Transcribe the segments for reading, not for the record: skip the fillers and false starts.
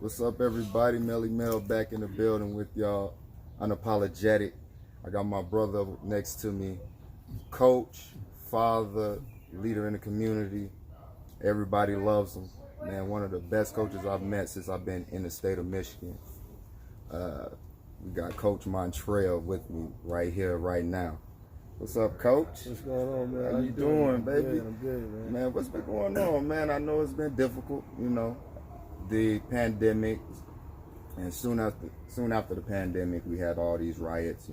What's up, everybody? Melly Mel back in the building with y'all. Unapologetic. I got my brother next to me, coach, father, leader in the community. Everybody loves him. Man, one of the best coaches I've met since I've been in the state of Michigan. We got Coach Montrell with me right here, right now. What's up, Coach? What's going on, man? How you doing, baby? Good, I'm good, man. Man, what's been going on, man? I know it's been difficult, the pandemic, and soon after the pandemic, we had all these riots,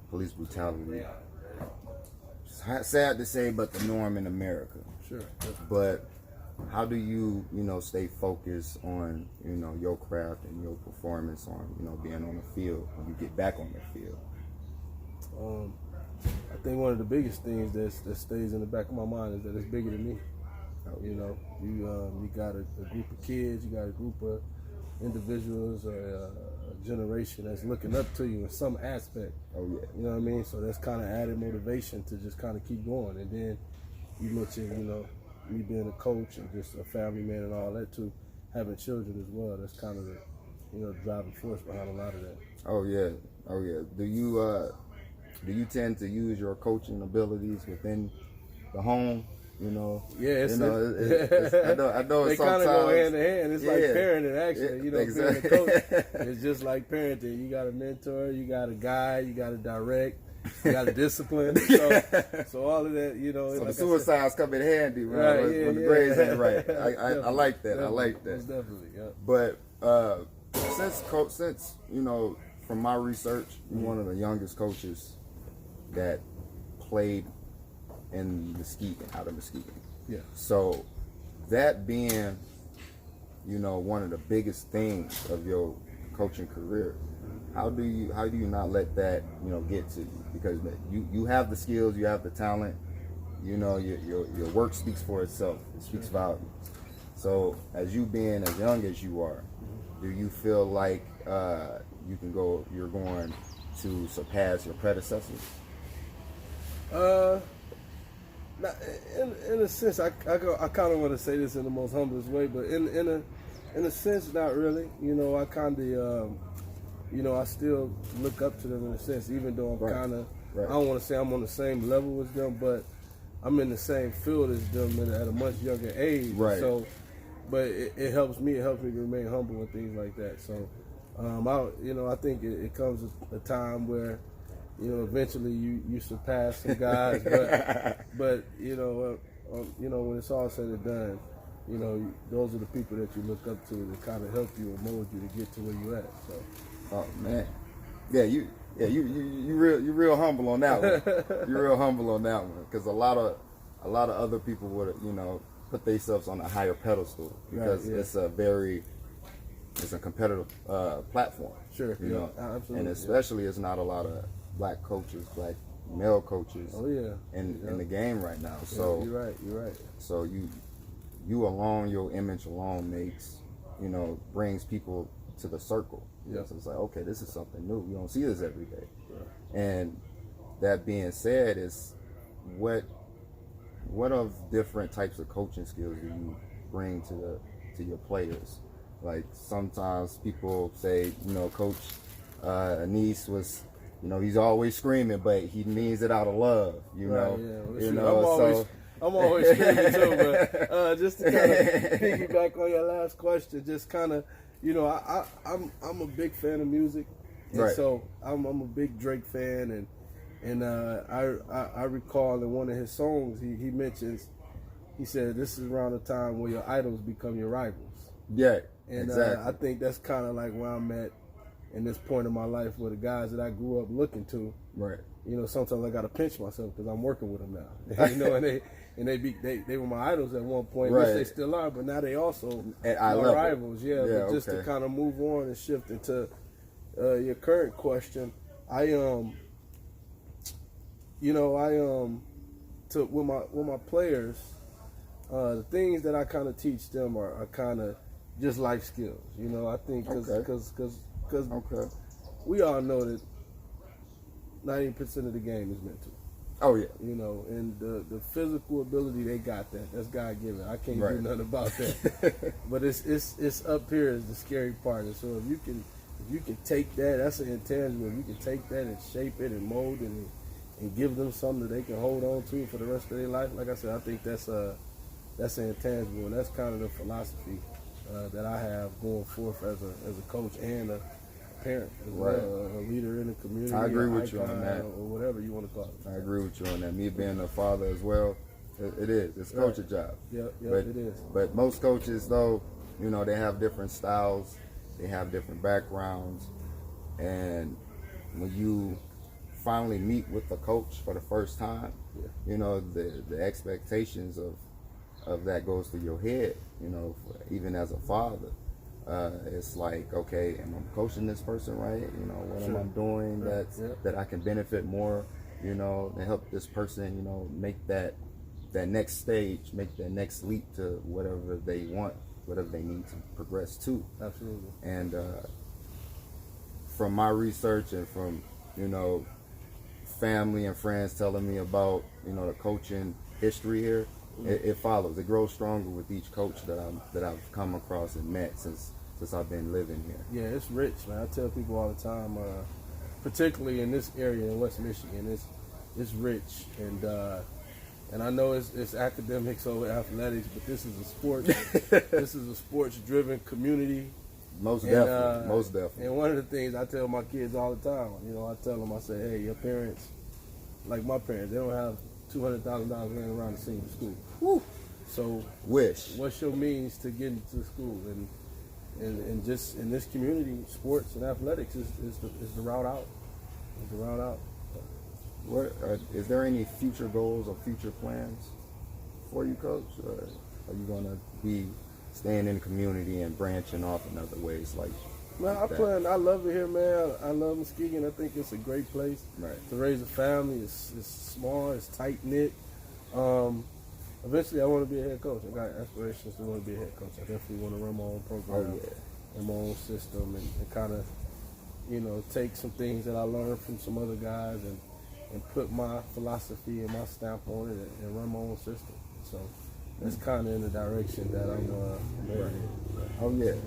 police brutality. Sad to say, but the norm in America. Sure. But how do you, stay focused on, your craft and your performance on, being on the field when you get back on the field? I think one of the biggest things that stays in the back of my mind is that it's bigger than me. You got a group of kids, you got a group of individuals, or a generation that's looking up to you in some aspect. Oh yeah. You know what I mean? So that's kind of added motivation to just kind of keep going. And then you mentioned, me being a coach and just a family man and all that too, having children as well. That's kind of the driving force behind a lot of that. Oh yeah. Do you tend to use your coaching abilities within the home? Yeah, I know. They kind of go hand in hand. It's like parenting, actually. Exactly. Being a coach, it's just like parenting. You got a mentor, you got a guide, you got to direct, you got to discipline. So all of that, So like the suicides come in handy, right? When the grades ain't right. I like that. Definitely. I like that. Most definitely, yeah. But since from my research, you're one of the youngest coaches that played in Muskegon, out of Muskegon. Yeah. So that being, one of the biggest things of your coaching career, how do you not let that, get to you? Because you have the skills, you have the talent, your work speaks for itself. It speaks volumes. So as you being as young as you are, do you feel like you're going to surpass your predecessors? In a sense, I kind of want to say this in the most humblest way, but in a sense, not really. I kind of, I still look up to them in a sense, even though I'm kind of, I don't want to say I'm on the same level as them, but I'm in the same field as them at a much younger age. Right. So, but it helps me. It helps me to remain humble and things like that. So, I think it comes a time where, eventually you surpass some guys, but when it's all said and done, those are the people that you look up to that kind of help you and mold you to get to where you at. So, oh man, you real humble on that one. You're real humble on that one, because a lot of other people would put themselves on a higher pedestal because it's a competitive platform. Sure, absolutely, and especially it's not a lot of black coaches, black male coaches. Oh yeah, in the game right now. So you're right. So you alone, your image alone brings people to the circle. Yeah. So it's like, okay, this is something new. You don't see this every day. Yeah. And that being said, is what of different types of coaching skills do you bring to your players? Like sometimes people say, Coach Anise was, he's always screaming, but he means it out of love. I'm always screaming too, but just to kind of piggyback on your last question, just kind of, I'm a big fan of music, and so I'm a big Drake fan, and I recall in one of his songs he mentions, he said this is around the time where your idols become your rivals. Yeah, and exactly. I think that's kind of like where I'm at in this point in my life, where the guys that I grew up looking to, sometimes I got to pinch myself because I'm working with them now, and they were my idols at one point, which they still are, but now they also my rivals. But just to kind of move on and shift into your current question, with my players, the things that I kind of teach them are kind of just life skills. I think because we all know that 90% of the game is mental. Oh yeah. You know, and the physical ability they got, that's God given. I can't Right. do nothing about that. But it's up here is the scary part. And so if you can take that, that's an intangible. If you can take that and shape it and mold it and give them something that they can hold on to for the rest of their life, like I said, I think that's an intangible, and that's kind of the philosophy that I have going forth as a coach and a parent, as Right. well, a leader in the community. I agree an with you on icon, that. or whatever you want to call it. I agree with you on that. Me being a father as well, it is. It's a coach's job. Yep, But, it is. But most coaches, though, you know, they have different styles, they have different backgrounds, and when you finally meet with a coach for the first time, Yeah. you know, the expectations of that goes through your head, you know, even as a father. It's like, okay, am I coaching this person right? You know, what am I doing that I can benefit more, you know, to help this person, you know, make that next stage, make that next leap to whatever they want, whatever they need to progress to. Absolutely. And from my research and from, you know, family and friends telling me about, you know, the coaching history here, it follows. It grows stronger with each coach that I've come across and met since I've been living here. Yeah, it's rich, man. I tell people all the time, particularly in this area in West Michigan, it's rich, and I know it's academics over athletics, but this is a sport. This is a sports-driven community. Most definitely. Most definitely. And one of the things I tell my kids all the time, you know, I tell them, I say, hey, your parents, like my parents, they don't have $200,000 laying around to send you to school. Woo. So, Wish. what's your means to get into school? And just in this community, sports and athletics is the route out. Is the route out. What is there any future goals or future plans for you, Coach? Are you going to be staying in the community and branching off in other ways like? Man, I love it here, man. I love Muskegon. I think it's a great place to raise a family. It's small, it's tight knit. Eventually, I want to be a head coach. I got aspirations to want to be a head coach. I definitely want to run my own program and my own system, and kind of, you know, take some things that I learned from some other guys and put my philosophy and my stamp on it and run my own system. So that's kind of in the direction that I'm headed.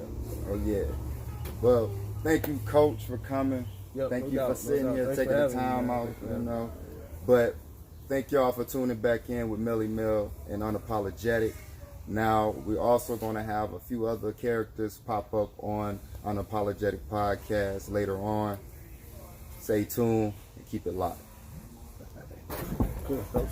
Oh yeah. Well, thank you, Coach, for coming. Yep, thank no you doubt, for sitting here, Thanks taking for the having me, time man. out, Thanks for you having me. know. But thank y'all for tuning back in with Melly Mel and Unapologetic. Now, we're also going to have a few other characters pop up on Unapologetic podcast later on. Stay tuned and keep it locked. Cool, Coach.